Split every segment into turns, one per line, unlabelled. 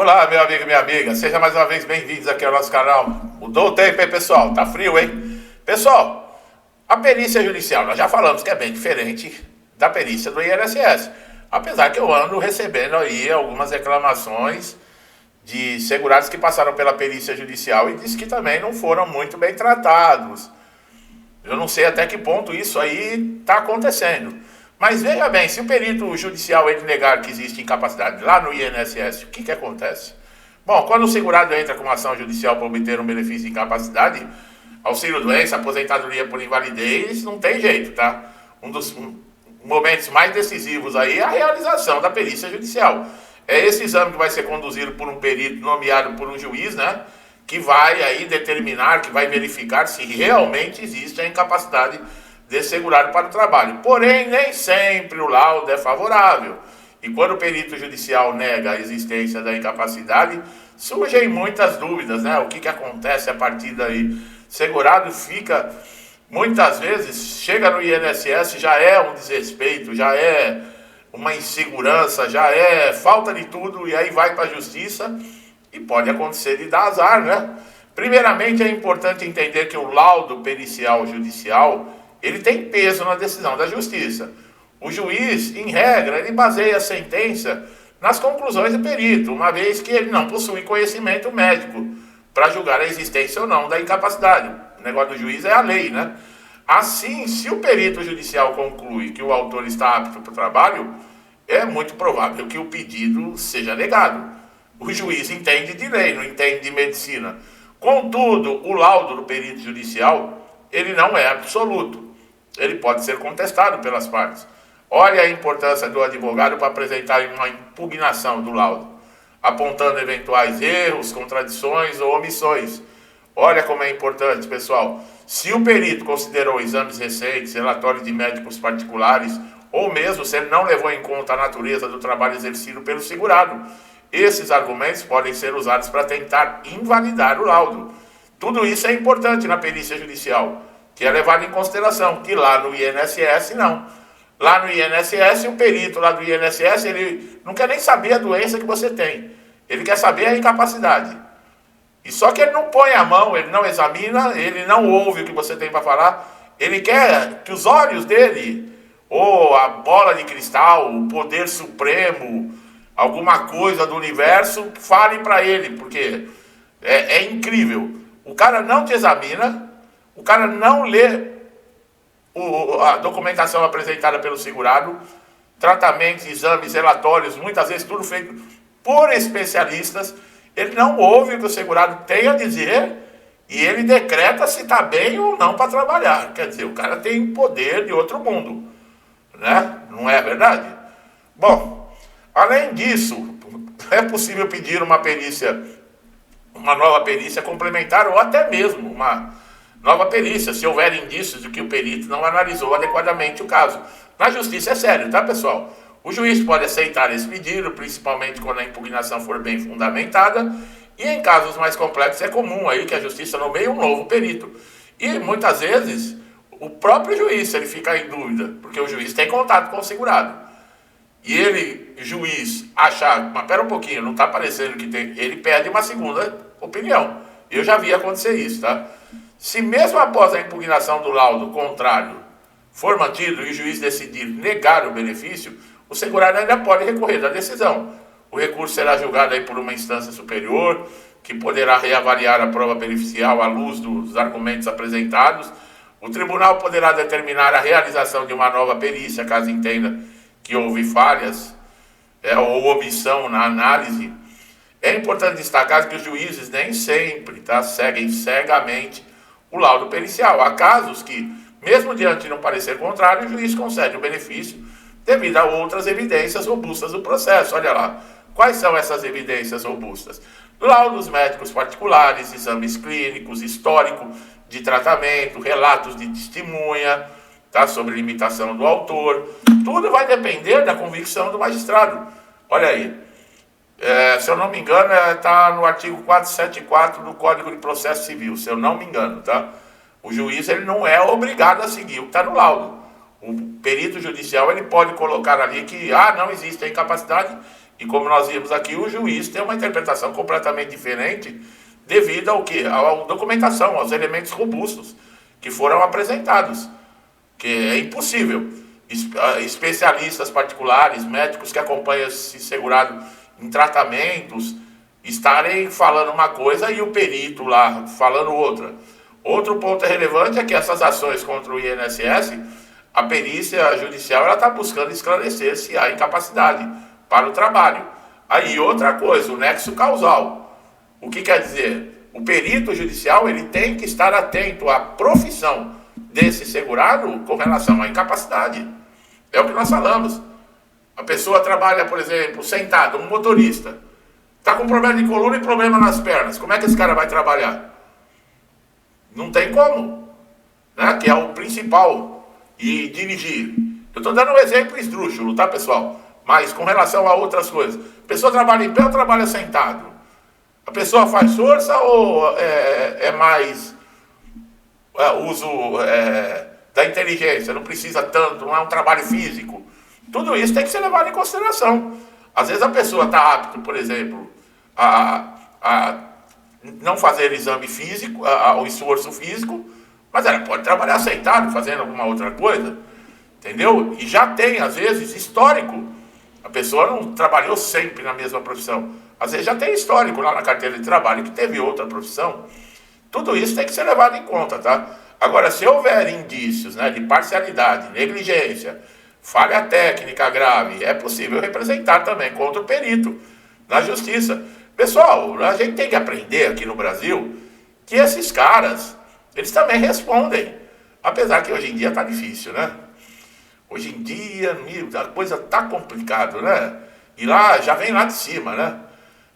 Olá, meu amigo e minha amiga, sejam mais uma vez bem-vindos aqui ao nosso canal. Mudou o tempo, hein, pessoal? Tá frio, hein? Pessoal, a perícia judicial, nós já falamos que é bem diferente da perícia do INSS. Apesar que eu ando recebendo aí algumas reclamações de segurados que passaram pela perícia judicial e diz que também não foram muito bem tratados. Eu não sei até que ponto isso aí está acontecendo. Mas veja bem, se o perito judicial ele negar que existe incapacidade lá no INSS, o que acontece? Bom, quando o segurado entra com uma ação judicial para obter um benefício de incapacidade, auxílio-doença, aposentadoria por invalidez, não tem jeito, tá? Um dos momentos mais decisivos aí é a realização da perícia judicial. É esse exame que vai ser conduzido por um perito nomeado por um juiz, né? Que vai aí determinar, que vai verificar se realmente existe a incapacidade de segurado para o trabalho. Porém, nem sempre o laudo é favorável. E quando o perito judicial nega a existência da incapacidade, surgem muitas dúvidas, né? O que acontece a partir daí? Segurado fica, muitas vezes, chega no INSS, já é um desrespeito, já é uma insegurança, já é falta de tudo, e aí vai para a justiça e pode acontecer de dar azar, né? Primeiramente, é importante entender que o laudo pericial judicial ele tem peso na decisão da justiça. O juiz, em regra, ele baseia a sentença nas conclusões do perito, uma vez que ele não possui conhecimento médico para julgar a existência ou não da incapacidade. O negócio do juiz é a lei, né? Assim, se o perito judicial conclui que o autor está apto para o trabalho, é muito provável que o pedido seja negado. O juiz entende de lei, não entende de medicina. Contudo, o laudo do perito judicial, ele não é absoluto. Ele pode ser contestado pelas partes. Olha a importância do advogado para apresentar uma impugnação do laudo, apontando eventuais erros, contradições ou omissões. Olha como é importante, pessoal. Se o perito considerou exames recentes, relatórios de médicos particulares, ou mesmo se ele não levou em conta a natureza do trabalho exercido pelo segurado, esses argumentos podem ser usados para tentar invalidar o laudo. Tudo isso é importante na perícia judicial, que é levado em consideração, que lá no INSS não. Lá no INSS, o perito lá do INSS, ele não quer nem saber a doença que você tem. Ele quer saber a incapacidade. E só que ele não põe a mão, ele não examina, ele não ouve o que você tem para falar. Ele quer que os olhos dele, ou a bola de cristal, o poder supremo, alguma coisa do universo, fale para ele, porque é incrível. O cara não te examina, o cara não lê a documentação apresentada pelo segurado, tratamentos, exames, relatórios, muitas vezes tudo feito por especialistas. Ele não ouve o que o segurado tem a dizer e ele decreta se está bem ou não para trabalhar. Quer dizer, o cara tem poder de outro mundo, né? Não é verdade? Bom, além disso, é possível pedir uma nova perícia complementar ou até mesmo uma nova perícia, se houver indícios de que o perito não analisou adequadamente o caso. Na justiça é sério, tá, pessoal? O juiz pode aceitar esse pedido, principalmente quando a impugnação for bem fundamentada, e em casos mais complexos é comum aí que a justiça nomeie um novo perito. E muitas vezes o próprio juiz, ele fica em dúvida, porque o juiz tem contato com o segurado. E ele, juiz, achar, mas pera um pouquinho, não está parecendo que tem, ele pede uma segunda opinião. Eu já vi acontecer isso, tá? Se mesmo após a impugnação do laudo contrário for mantido e o juiz decidir negar o benefício, o segurado ainda pode recorrer da decisão. O recurso será julgado aí por uma instância superior, que poderá reavaliar a prova pericial à luz dos argumentos apresentados. O tribunal poderá determinar a realização de uma nova perícia, caso entenda que houve falhas ou omissão na análise. É importante destacar que os juízes nem sempre seguem cegamente o laudo pericial. Há casos que, mesmo diante de um parecer contrário, o juiz concede o benefício devido a outras evidências robustas do processo. Olha lá, quais são essas evidências robustas? Laudos médicos particulares, exames clínicos, histórico de tratamento, relatos de testemunha, tá, sobre limitação do autor. Tudo vai depender da convicção do magistrado. Olha aí, se eu não me engano, está no artigo 474 do Código de Processo Civil, se eu não me engano, tá? O juiz ele não é obrigado a seguir o que está no laudo. O perito judicial ele pode colocar ali que não existe a incapacidade E como nós vimos aqui, o juiz tem uma interpretação completamente diferente devido ao quê? À documentação, aos elementos robustos que foram apresentados. Que é impossível especialistas particulares, médicos que acompanham esse segurado em tratamentos, estarem falando uma coisa e o perito lá falando outra. Outro ponto relevante é que essas ações contra o INSS, a perícia judicial está buscando esclarecer se há incapacidade para o trabalho. Aí outra coisa, o nexo causal. O que quer dizer? O perito judicial ele tem que estar atento à profissão desse segurado com relação à incapacidade. É o que nós falamos. A pessoa trabalha, por exemplo, sentado, um motorista, está com problema de coluna e problema nas pernas. Como é que esse cara vai trabalhar? Não tem como, né? Que é o principal. E dirigir. Eu estou dando um exemplo esdrúxulo, tá, pessoal? Mas com relação a outras coisas. A pessoa trabalha em pé ou trabalha sentado? A pessoa faz força ou é mais uso da inteligência? Não precisa tanto, não é um trabalho físico. Tudo isso tem que ser levado em consideração. Às vezes a pessoa está apta, por exemplo, a não fazer exame físico, o esforço físico, mas ela pode trabalhar sentado, fazendo alguma outra coisa, entendeu? E já tem, às vezes, histórico. A pessoa não trabalhou sempre na mesma profissão. Às vezes já tem histórico lá na carteira de trabalho que teve outra profissão. Tudo isso tem que ser levado em conta, tá? Agora, se houver indícios, né, de parcialidade, negligência, falha técnica grave, é possível representar também contra o perito na justiça. Pessoal, a gente tem que aprender aqui no Brasil que esses caras, eles também respondem. Apesar que hoje em dia está difícil, né? Hoje em dia a coisa está complicada, né? E lá, já vem lá de cima, né?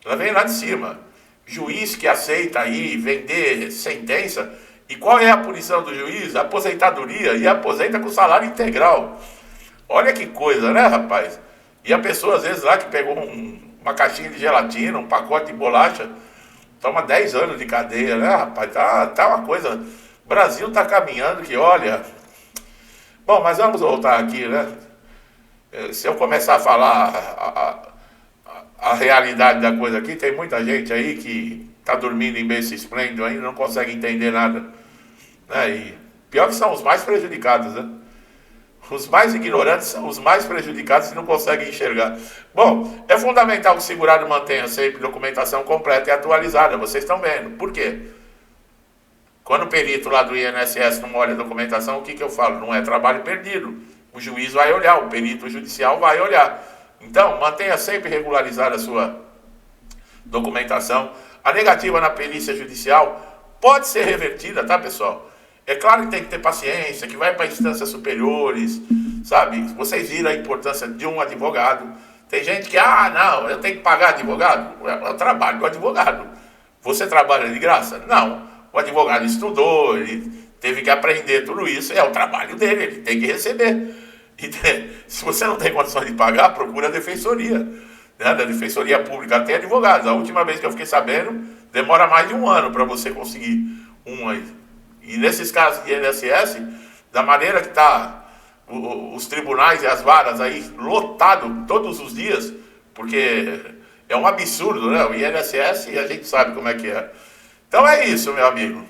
Já vem lá de cima. Juiz que aceita aí vender sentença. E qual é a punição do juiz? Aposentadoria. E aposenta com salário integral. Olha que coisa, né, rapaz? E a pessoa, às vezes, lá que pegou uma caixinha de gelatina, um pacote de bolacha, toma 10 anos de cadeia, né, rapaz? Tá uma coisa... O Brasil tá caminhando que, olha... Bom, mas vamos voltar aqui, né? Se eu começar a falar a realidade da coisa aqui, tem muita gente aí que tá dormindo em berço esplêndido ainda, não consegue entender nada. Né? E pior que são os mais prejudicados, né? Os mais ignorantes são os mais prejudicados e não conseguem enxergar. Bom, é fundamental que o segurado mantenha sempre documentação completa e atualizada. Vocês estão vendo. Por quê? Quando o perito lá do INSS não olha a documentação, o que eu falo? Não é trabalho perdido. O juiz vai olhar, o perito judicial vai olhar. Então, mantenha sempre regularizada a sua documentação. A negativa na perícia judicial pode ser revertida, tá, pessoal? É claro que tem que ter paciência, que vai para instâncias superiores, sabe? Vocês viram a importância de um advogado. Tem gente que, não, eu tenho que pagar advogado. É o trabalho do advogado. Você trabalha de graça? Não. O advogado estudou, ele teve que aprender tudo isso, é o trabalho dele, ele tem que receber. E se você não tem condições de pagar, procura a defensoria. Né? Da defensoria pública tem advogados. A última vez que eu fiquei sabendo, demora mais de um ano para você conseguir um aí. E nesses casos de INSS, da maneira que está os tribunais e as varas aí lotado todos os dias, porque é um absurdo, né? O INSS, a gente sabe como é que é. Então é isso, meu amigo.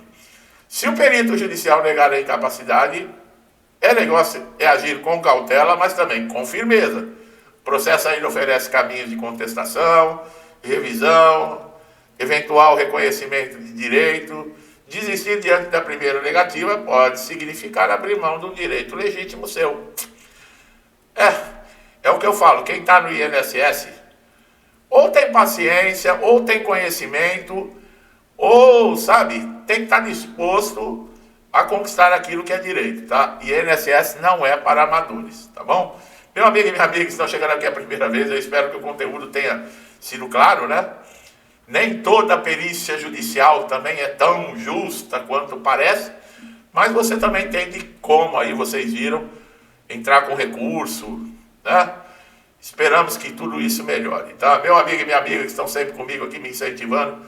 Se o perito judicial negar a incapacidade, negócio é agir com cautela, mas também com firmeza. O processo ainda oferece caminhos de contestação, revisão, eventual reconhecimento de direito. Desistir diante da primeira negativa pode significar abrir mão de um direito legítimo seu. É o que eu falo, quem está no INSS ou tem paciência, ou tem conhecimento, ou, sabe, tem que estar disposto a conquistar aquilo que é direito, tá? E INSS não é para amadores, tá bom? Meu amigo e minha amiga que estão chegando aqui a primeira vez, eu espero que o conteúdo tenha sido claro, né? Nem toda perícia judicial também é tão justa quanto parece, mas você também tem de como, aí vocês viram, entrar com recurso, né? Esperamos que tudo isso melhore, tá? Meu amigo e minha amiga que estão sempre comigo aqui me incentivando,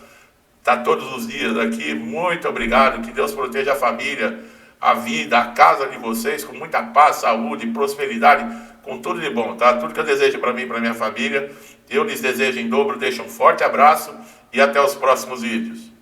tá todos os dias aqui, muito obrigado, que Deus proteja a família, a vida, a casa de vocês, com muita paz, saúde, prosperidade, com tudo de bom, tá? Tudo que eu desejo para mim e para minha família Eu lhes desejo em dobro, deixo um forte abraço e até os próximos vídeos.